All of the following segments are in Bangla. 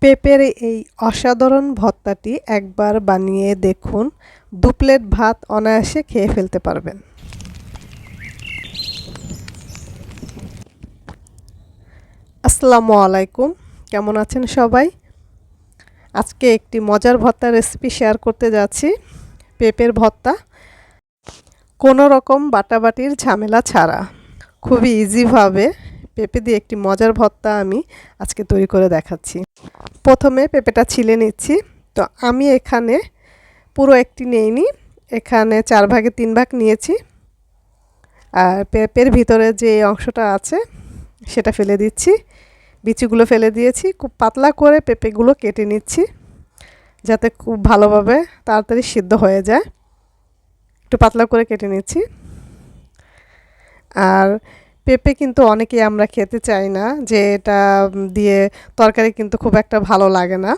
পেঁপের এই অসাধারণ ভর্তাটি একবার বানিয়ে দেখুন, ২ প্লেট ভাত অনায়াসে খেয়ে ফেলতে পারবেন। আসসালামু আলাইকুম, কেমন আছেন সবাই? আজকে একটি মজার ভর্তার রেসিপি শেয়ার করতে যাচ্ছি। পেঁপের ভর্তা, কোনো রকম বাটাবাটির ঝামেলা ছাড়া খুবই ইজিভাবে পেঁপে দিয়ে একটি মজার ভর্তা আমি আজকে তৈরি করে দেখাচ্ছি। প্রথমে পেঁপেটা ছিলে নিচ্ছি। তো আমি এখানে পুরো একটি নেইনি, এখানে 4 ভাগে 3 ভাগ নিয়েছি। আর পেঁপের ভিতরে যে অংশটা আছে সেটা ফেলে দিচ্ছি, বিচিগুলো ফেলে দিয়েছি। খুব পাতলা করে পেঁপেগুলো কেটে নিচ্ছি যাতে খুব ভালোভাবে তাড়াতাড়ি সিদ্ধ হয়ে যায়। একটু পাতলা করে কেটে নিচ্ছি। আর পেঁপে কিন্তু অনেকেই আমরা খেতে চাই না, যে এটা দিয়ে তরকারি কিন্তু খুব একটা ভালো লাগে না।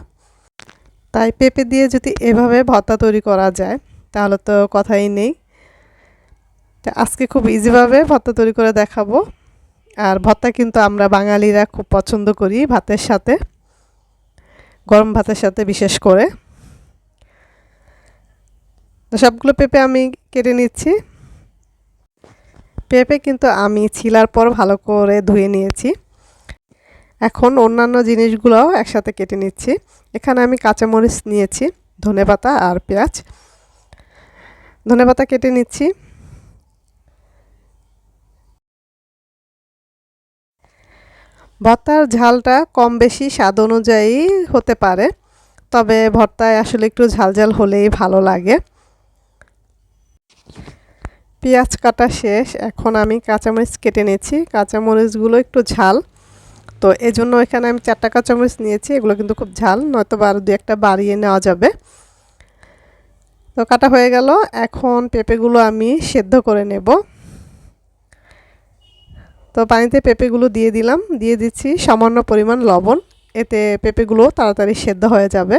তাই পেঁপে দিয়ে যদি এভাবে ভর্তা তৈরি করা যায় তাহলে তো কথাই নেই। তো আজকে খুব ইজিভাবে ভর্তা তৈরি করে দেখাবো। আর ভর্তা কিন্তু আমরা বাঙালিরা খুব পছন্দ করি ভাতের সাথে, গরম ভাতের সাথে বিশেষ করে। তো সবগুলো পেঁপে আমি কেটে নিচ্ছি। পেঁপে কিন্তু আমি ছিলার পর ভালো করে ধুয়ে নিয়েছি। এখন অন্যান্য জিনিসগুলোও একসাথে কেটে নিচ্ছি। এখানে আমি কাঁচামরিচ নিয়েছি, ধনেপাতা আর পেঁয়াজ। ধনেপাতা কেটে নিচ্ছি। ভর্তার ঝালটা কম বেশি স্বাদ অনুযায়ী হতে পারে, তবে ভর্তায় আসলে একটু ঝাল হলেই ভালো লাগে। পেঁয়াজ কাটা শেষ, এখন আমি কাঁচামরিচ কেটে নিচ্ছি। কাঁচামরিচগুলো একটু ঝাল, তো এজন্য এখানে আমি 4টা কাঁচামরিচ নিয়েছি। এগুলো কিন্তু খুব ঝাল, নয়তো আরও 2-1টা বাড়িয়ে নেওয়া যাবে। তো কাটা হয়ে গেল। এখন পেঁপেগুলো আমি সেদ্ধ করে নেব। তো পানিতে পেঁপেগুলো দিয়ে দিলাম, দিয়ে দিচ্ছি সামান্য পরিমাণ লবণ, এতে পেঁপেগুলো তাড়াতাড়ি সেদ্ধ হয়ে যাবে।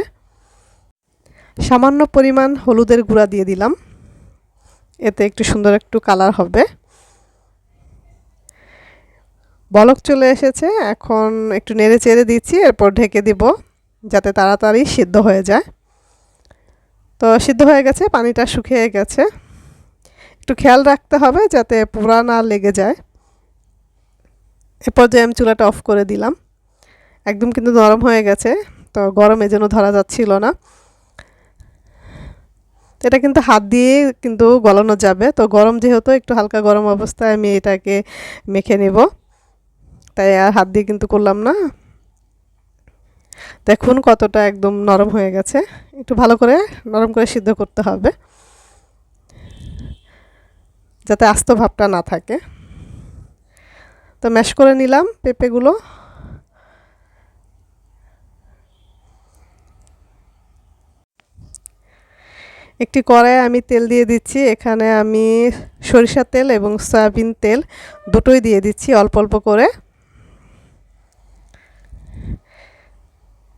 সামান্য পরিমাণ হলুদের গুঁড়া দিয়ে দিলাম, এতে একটু সুন্দর একটু কালার হবে। বলক চলে এসেছে, এখন একটু নেড়ে চেড়ে দিচ্ছি, এরপর ঢেকে দিব যাতে তাড়াতাড়ি সিদ্ধ হয়ে যায়। তো সিদ্ধ হয়ে গেছে, পানিটা শুকিয়ে গেছে। একটু খেয়াল রাখতে হবে যাতে পোড়া না লেগে যায়। এরপর যে আমি চুলাটা অফ করে দিলাম। একদম কিন্তু নরম হয়ে গেছে, তো গরম এজন্য ধরা যাচ্ছিল না। এটা কিন্তু হাত দিয়ে কিন্তু গলানো যাবে। তো গরম যেহেতু, একটু হালকা গরম অবস্থায় আমি এটাকে মেখে নেব, তাই আর হাত দিয়ে কিন্তু করলাম না। দেখুন কতটা একদম নরম হয়ে গেছে। একটু ভালো করে নরম করে সিদ্ধ করতে হবে যাতে আস্ত ভাবটা না থাকে। তো ম্যাশ করে নিলাম পেঁপেগুলো। একটি কড়াইয়ে আমি তেল দিয়ে দিচ্ছি। এখানে আমি সরিষার তেল এবং সয়াবিন তেল দুটোই দিয়ে দিচ্ছি অল্প অল্প করে।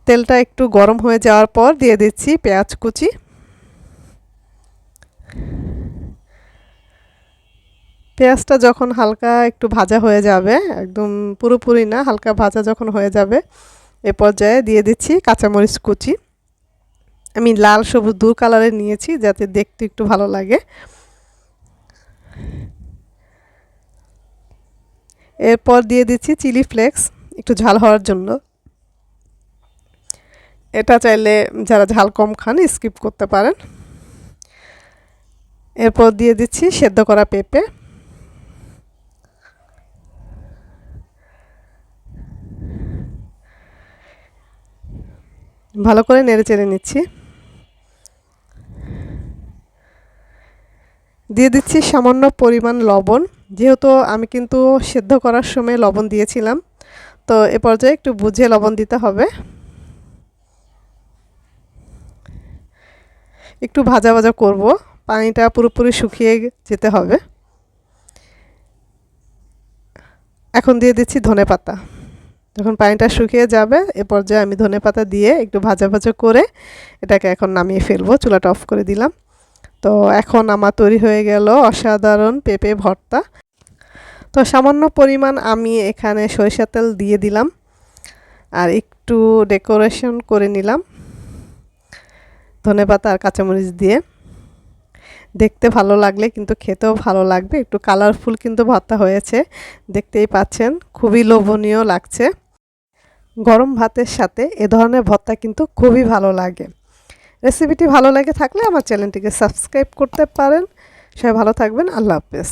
তেলটা একটু গরম হয়ে যাওয়ার পর দিয়ে দিচ্ছি পেঁয়াজ কুচি। পেঁয়াজটা যখন হালকা একটু ভাজা হয়ে যাবে, একদম পুরোপুরি না, হালকা ভাজা যখন হয়ে যাবে, এ পর্যায়ে দিয়ে দিচ্ছি কাঁচামরিচ কুচি। আমি লাল সবুজ 2 কালারের নিয়েছি যাতে দেখতে একটু ভালো লাগে। এরপর দিয়ে দিচ্ছি চিলি ফ্লেক্স, একটু ঝাল হওয়ার জন্য। এটা চাইলে যারা ঝাল কম খান স্কিপ করতে পারেন। এরপর দিয়ে দিচ্ছি সেদ্ধ করা পেঁপে। ভালো করে নেড়ে চেড়ে নিচ্ছি। দিয়ে দিচ্ছি সামান্য পরিমাণ লবণ, যেহেতু আমি কিন্তু সেদ্ধ করার সময় লবণ দিয়েছিলাম, তো এ পর্যায়ে একটু বুঝে লবণ দিতে হবে। একটু ভাজা ভাজা করব, পানিটা পুরোপুরি শুকিয়ে যেতে হবে। এখন দিয়ে দিচ্ছি ধনেপাতা। যখন পানিটা শুকিয়ে যাবে এ পর্যায়ে আমি ধনেপাতা দিয়ে একটু ভাজা ভাজা করে এটাকে এখন নামিয়ে ফেলবো। চুলাটা অফ করে দিলাম। তো এখন আমার তৈরি হয়ে গেল অসাধারণ পেঁপে ভর্তা। তো সামান্য পরিমাণ আমি এখানে সরিষার তেল দিয়ে দিলাম, আর একটু একটু ডেকোরেশন করে নিলাম ধনেপাতা আর কাঁচামরিচ দিয়ে। দেখতে ভালো লাগলে কিন্তু খেতেও ভালো লাগবে। একটু কালারফুল কিন্তু ভর্তা হয়েছে, দেখতেই পাচ্ছেন, খুবই লোভনীয় লাগছে। গরম ভাতের সাথে এ ধরনের ভর্তা কিন্তু খুবই ভালো লাগে। রেসিপিটি ভালো লেগে থাকলে আমার চ্যানেলটিকে সাবস্ক্রাইব করতে পারেন। সবাই ভালো থাকবেন। আল্লাহ হাফেজ।